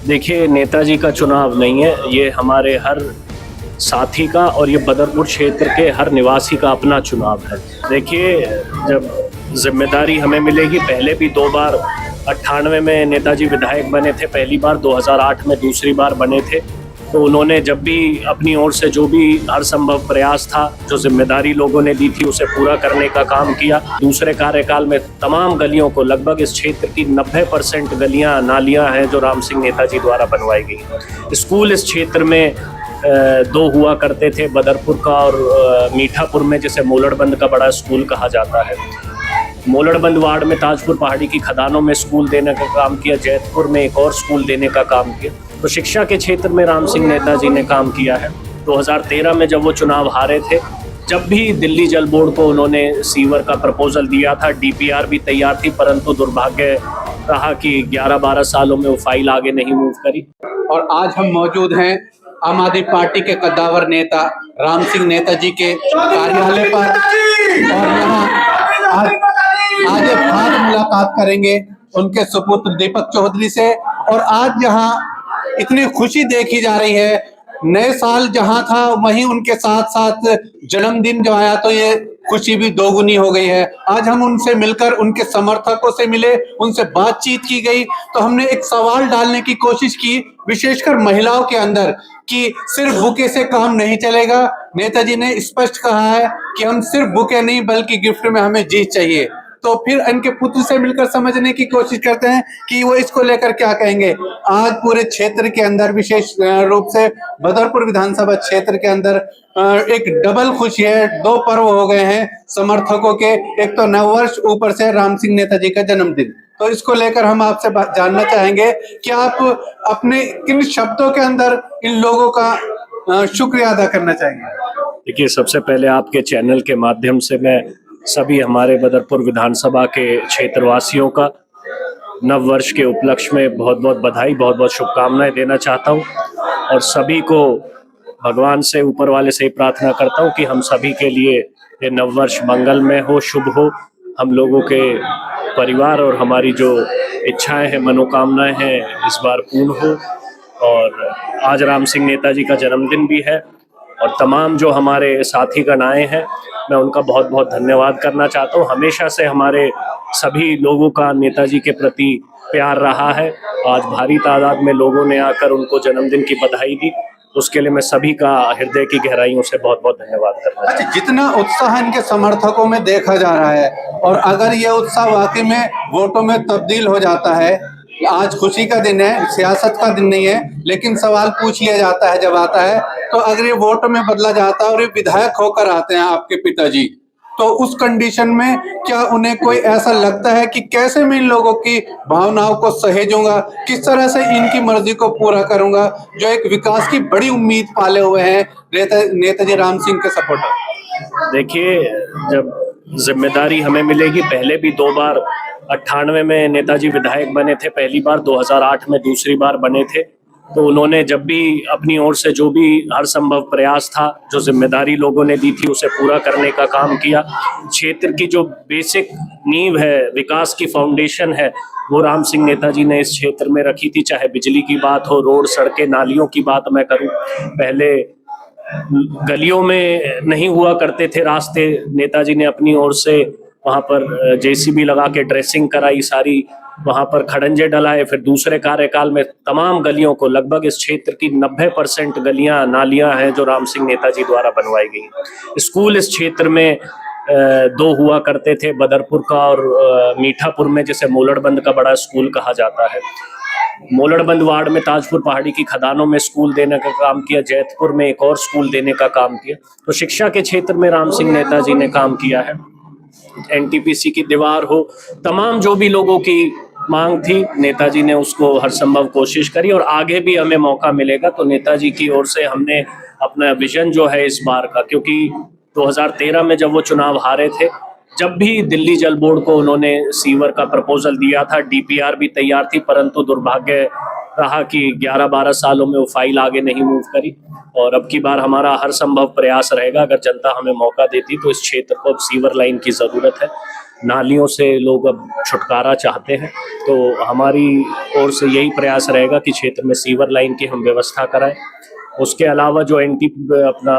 देखिए, नेताजी का चुनाव नहीं है, ये हमारे हर साथी का और ये बदरपुर क्षेत्र के हर निवासी का अपना चुनाव है। देखिए, जब ज़िम्मेदारी हमें मिलेगी, पहले भी 2 बार 98 में नेताजी विधायक बने थे, पहली बार 2008 में दूसरी बार बने थे। तो उन्होंने जब भी अपनी ओर से जो भी हर संभव प्रयास था, जो ज़िम्मेदारी लोगों ने दी थी, उसे पूरा करने का काम किया। दूसरे कार्यकाल में तमाम गलियों को, लगभग इस क्षेत्र की 90% गलियाँ, नालियाँ हैं जो राम सिंह नेताजी द्वारा बनवाई गई। स्कूल इस क्षेत्र में 2 हुआ करते थे, बदरपुर का और मीठापुर में, जिसे मोलड़बंद का बड़ा स्कूल कहा जाता है। मोलड़बंद वार्ड में ताजपुर पहाड़ी की खदानों में स्कूल देने का काम किया, जैतपुर में एक और स्कूल देने का काम किया। तो शिक्षा के क्षेत्र में राम सिंह नेताजी ने काम किया है। 2013 में जब वो चुनाव हारे थे, जब भी दिल्ली जल बोर्ड को उन्होंने सीवर का प्रपोजल दिया था, डीपीआर भी तैयार थी, परंतु दुर्भाग्य रहा कि 11-12 सालों में वो फाइल आगे नहीं मूव करी। और आज हम मौजूद हैं आम आदमी पार्टी के कद्दावर नेता राम सिंह नेताजी के कार्यालय पर, और यहाँ आज खास मुलाकात करेंगे उनके सुपुत्र दीपक चौधरी से। और आज यहाँ इतनी खुशी देखी जा रही है, नए साल जहां था वहीं उनके साथ साथ जन्मदिन जो आया, तो ये खुशी भी दोगुनी हो गई है। आज हम उनसे मिलकर, उनके समर्थकों से मिले, उनसे बातचीत की गई, तो हमने एक सवाल डालने की कोशिश की, विशेषकर महिलाओं के अंदर, कि सिर्फ बुके से काम नहीं चलेगा। नेताजी ने स्पष्ट कहा है कि हम सिर्फ बुके नहीं बल्कि गिफ्ट में हमें जीत चाहिए। तो फिर इनके पुत्र से मिलकर समझने की कोशिश करते हैं कि वो इसको लेकर क्या कहेंगे। आज पूरे क्षेत्र के अंदर, विशेष रूप से बदरपुर विधानसभा क्षेत्र के अंदर एक डबल खुशी है। 2 पर्व हो गए हैं समर्थकों के, एक तो नववर्ष, ऊपर से राम सिंह नेताजी का जन्मदिन। तो इसको लेकर हम आपसे जानना चाहेंगे कि आप अपने किन शब्दों के अंदर इन लोगों का शुक्रिया अदा करना चाहेंगे। देखिए, सबसे पहले आपके चैनल के माध्यम से मैं सभी हमारे बदरपुर विधानसभा के क्षेत्रवासियों का नव वर्ष के उपलक्ष्य में बहुत बहुत बधाई, बहुत बहुत शुभकामनाएं देना चाहता हूं। और सभी को भगवान से, ऊपर वाले से ही प्रार्थना करता हूं कि हम सभी के लिए ये नव वर्ष मंगलमय हो, शुभ हो, हम लोगों के परिवार और हमारी जो इच्छाएं हैं, मनोकामनाएं हैं, इस बार पूर्ण हो। और आज राम सिंह नेताजी का जन्मदिन भी है, और तमाम जो हमारे साथीगण आए हैं, मैं उनका बहुत बहुत धन्यवाद करना चाहता हूँ। हमेशा से हमारे सभी लोगों का नेताजी के प्रति प्यार रहा है। आज भारी तादाद में लोगों ने आकर उनको जन्मदिन की बधाई दी, उसके लिए मैं सभी का हृदय की गहराइयों से बहुत बहुत धन्यवाद करना चाहता हूँ। अच्छा, जितना उत्साह इनके समर्थकों में देखा जा रहा है, और अगर ये उत्साह वाकई में वोटों में तब्दील हो जाता है, आज खुशी का दिन है, सियासत का दिन नहीं है, लेकिन सवाल पूछ लिया जाता है जब आता है, तो अगर ये वोट में बदला जाता है और ये विधायक होकर आते हैं आपके पिताजी, तो उस कंडीशन में क्या उन्हें कोई ऐसा लगता है कि कैसे मैं इन लोगों की भावनाओं को सहेजूंगा, किस तरह से इनकी मर्जी को पूरा करूंगा, जो एक विकास की बड़ी उम्मीद पाले हुए हैं नेताजी राम सिंह के सपोर्टर। देखिए, जब जिम्मेदारी हमें मिलेगी, पहले भी 2 बार 98 में नेताजी विधायक बने थे, पहली बार 2008 में दूसरी बार बने थे। तो उन्होंने जब भी अपनी ओर से जो भी हर संभव प्रयास था, जो जिम्मेदारी लोगों ने दी थी, उसे पूरा करने का काम किया। क्षेत्र की जो बेसिक नींव है, विकास की फाउंडेशन है, वो राम सिंह नेताजी ने इस क्षेत्र में रखी थी। चाहे बिजली की बात हो, रोड, सड़कें, नालियों की बात मैं करूं, पहले गलियों में नहीं हुआ करते थे रास्ते, नेताजी ने अपनी ओर से वहाँ पर जेसीबी लगा के ड्रेसिंग कराई सारी, वहाँ पर खड़ंजे डलाए। फिर दूसरे कार्यकाल में तमाम गलियों को, लगभग इस क्षेत्र की 90% गलियाँ, नालियाँ हैं जो राम सिंह नेताजी द्वारा बनवाई गई। स्कूल इस क्षेत्र में 2 हुआ करते थे, बदरपुर का और मीठापुर में, जिसे मोलड़बंद का बड़ा स्कूल कहा जाता है। मोलड़बंद वार्ड में ताजपुर पहाड़ी की खदानों में स्कूल देने का काम किया, जैतपुर में एक और स्कूल देने का काम किया। तो शिक्षा के क्षेत्र में राम सिंह नेताजी ने काम किया है। एनटीपीसी की दीवार हो, तमाम जो भी लोगों की मांग थी, नेताजी ने उसको हर संभव कोशिश करी, और आगे भी हमें मौका मिलेगा तो नेताजी की ओर से हमने अपना विजन जो है इस बार का, क्योंकि 2013 में जब वो चुनाव हारे थे, जब भी दिल्ली जल बोर्ड को उन्होंने सीवर का प्रपोजल दिया था, डीपीआर भी तैयार थी, परंतु दुर्भाग्य रहा कि 11-12 सालों में वो फाइल आगे नहीं मूव करी। और अब की बार हमारा हर संभव प्रयास रहेगा, अगर जनता हमें मौका देती तो इस क्षेत्र को अब सीवर लाइन की ज़रूरत है। नालियों से लोग अब छुटकारा चाहते हैं। तो हमारी ओर से यही प्रयास रहेगा कि क्षेत्र में सीवर लाइन की हम व्यवस्था कराएं। उसके अलावा जो अपना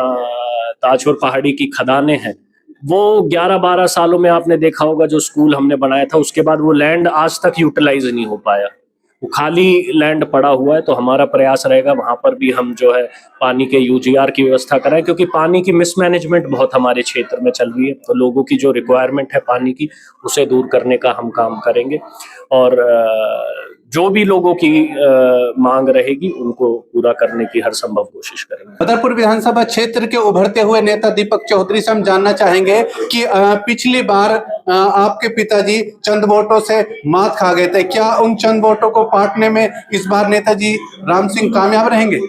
ताजपुर पहाड़ी की खदानें हैं, वो 11-12 सालों में आपने देखा होगा जो स्कूल हमने बनाया था, उसके बाद वो लैंड आज तक यूटिलाइज नहीं हो पाया, वो खाली लैंड पड़ा हुआ है। तो हमारा प्रयास रहेगा वहाँ पर भी हम जो है पानी के यूजीआर की व्यवस्था कराएं, क्योंकि पानी की मिसमैनेजमेंट बहुत हमारे क्षेत्र में चल रही है। तो लोगों की जो रिक्वायरमेंट है पानी की, उसे दूर करने का हम काम करेंगे और जो भी लोगों की मांग रहेगी उनको पूरा करने की हर संभव कोशिश करेंगे। बदरपुर विधानसभा क्षेत्र के उभरते हुए नेता दीपक चौधरी से हम जानना चाहेंगे कि पिछली बार आपके पिताजी चंद वोटों से मात खा गए थे, क्या उन चंद वोटों को पाटने में इस बार नेताजी राम सिंह कामयाब रहेंगे?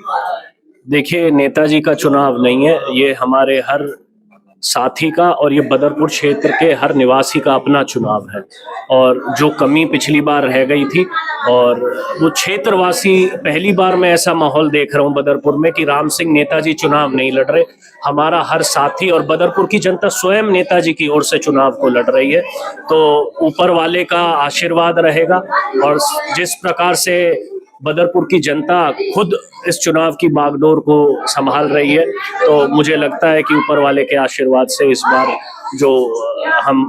देखिए, नेताजी का चुनाव नहीं है, ये हमारे हर साथी का और ये बदरपुर क्षेत्र के हर निवासी का अपना चुनाव है। और जो कमी पिछली बार रह गई थी, और वो क्षेत्रवासी, पहली बार मैं ऐसा माहौल देख रहा हूँ बदरपुर में कि राम सिंह नेताजी चुनाव नहीं लड़ रहे, हमारा हर साथी और बदरपुर की जनता स्वयं नेताजी की ओर से चुनाव को लड़ रही है। तो ऊपर वाले का आशीर्वाद रहेगा, और जिस प्रकार से बदरपुर की जनता खुद इस चुनाव की बागडोर को संभाल रही है, तो मुझे लगता है कि ऊपर वाले के आशीर्वाद से इस बार जो हम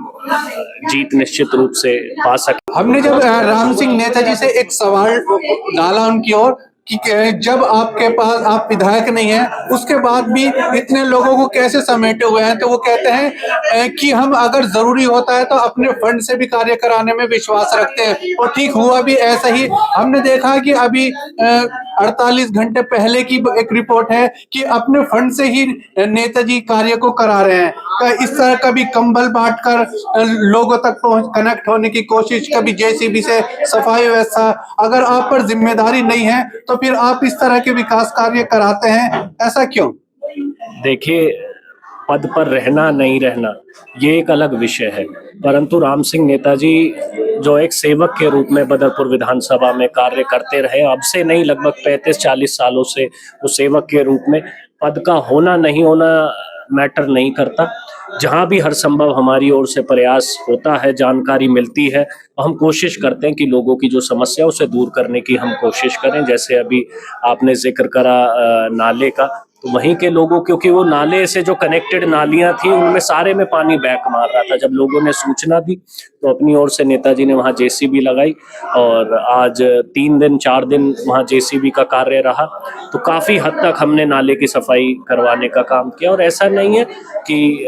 जीत निश्चित रूप से पा सके। हमने जब राम सिंह नेताजी से एक सवाल डाला उनकी ओर कि जब आपके पास आप विधायक नहीं है, उसके बाद भी इतने लोगों को कैसे समेटे हुए हैं, तो वो कहते हैं कि हम अगर जरूरी होता है तो अपने फंड से भी कार्य कराने में विश्वास रखते हैं। और ठीक हुआ भी ऐसा ही। हमने देखा कि अभी 48 घंटे पहले की एक रिपोर्ट है कि अपने फंड से ही नेताजी कार्य को करा रहे हैं। इस तरह कभी कंबल बांटकर लोगों तक कनेक्ट होने की कोशिश, कभी जेसीबी से सफाई व्यवस्था। अगर आप पर जिम्मेदारी नहीं है तो फिर आप इस तरह के विकास कार्य कराते हैं, ऐसा क्यों? देखिए, पद पर रहना नहीं रहना ये एक अलग विषय है, परंतु राम सिंह नेताजी जो एक सेवक के रूप में बदरपुर विधानसभा में कार्य करते रहे, अब से नहीं लगभग 35-40 सालों से वो सेवक के रूप में, पद का होना नहीं होना मैटर नहीं करता। जहां भी हर संभव हमारी ओर से प्रयास होता है, जानकारी मिलती है, हम कोशिश करते हैं कि लोगों की जो समस्या उसे दूर करने की हम कोशिश करें। जैसे अभी आपने जिक्र करा नाले का, तो वहीं के लोगों, क्योंकि वो नाले से जो कनेक्टेड नालियां थी उनमें सारे में पानी बैक मार रहा था, जब लोगों ने सूचना दी तो अपनी ओर से नेताजी ने वहां जेसीबी लगाई, और आज 3-4 दिन वहां जेसीबी का कार्य रहा। तो काफी हद तक हमने नाले की सफाई करवाने का काम किया। और ऐसा नहीं है कि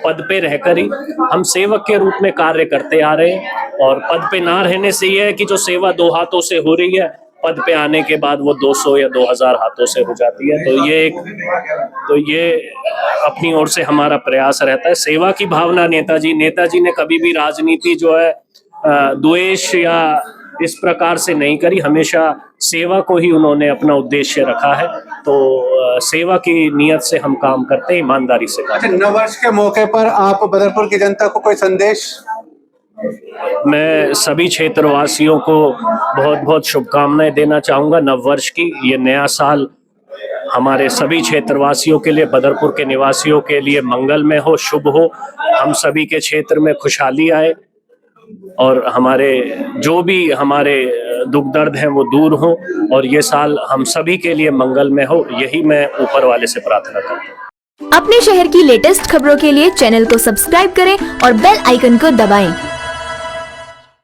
पद पे रहकर ही, हम सेवक के रूप में कार्य करते आ रहे हैं, और पद पे ना रहने से यह है कि जो सेवा 2 हाथों से हो रही है, पद पे आने के बाद वो 200 या 2000 हाथों से हो जाती है। तो ये अपनी ओर से हमारा प्रयास रहता है। सेवा की भावना नेताजी ने कभी भी राजनीति जो है द्वेष या इस प्रकार से नहीं करी, हमेशा सेवा को ही उन्होंने अपना उद्देश्य रखा है। तो सेवा की नियत से हम काम करते हैं, ईमानदारी से काम करते हैं। नववर्ष के मौके पर आप बदरपुर की जनता को कोई संदेश? मैं सभी क्षेत्रवासियों को बहुत बहुत शुभकामनाएं देना चाहूँगा नववर्ष की। ये नया साल हमारे सभी क्षेत्रवासियों के लिए, बदरपुर के निवासियों के लिए मंगलमय हो, शुभ हो। हम सभी के क्षेत्र में खुशहाली आए, और हमारे जो भी हमारे दुख दर्द हैं वो दूर हो, और ये साल हम सभी के लिए मंगलमय हो, यही मैं ऊपर वाले से प्रार्थना करता हूँ। अपने शहर की लेटेस्ट खबरों के लिए चैनल को सब्सक्राइब करें और बेल आइकन को दबाएं।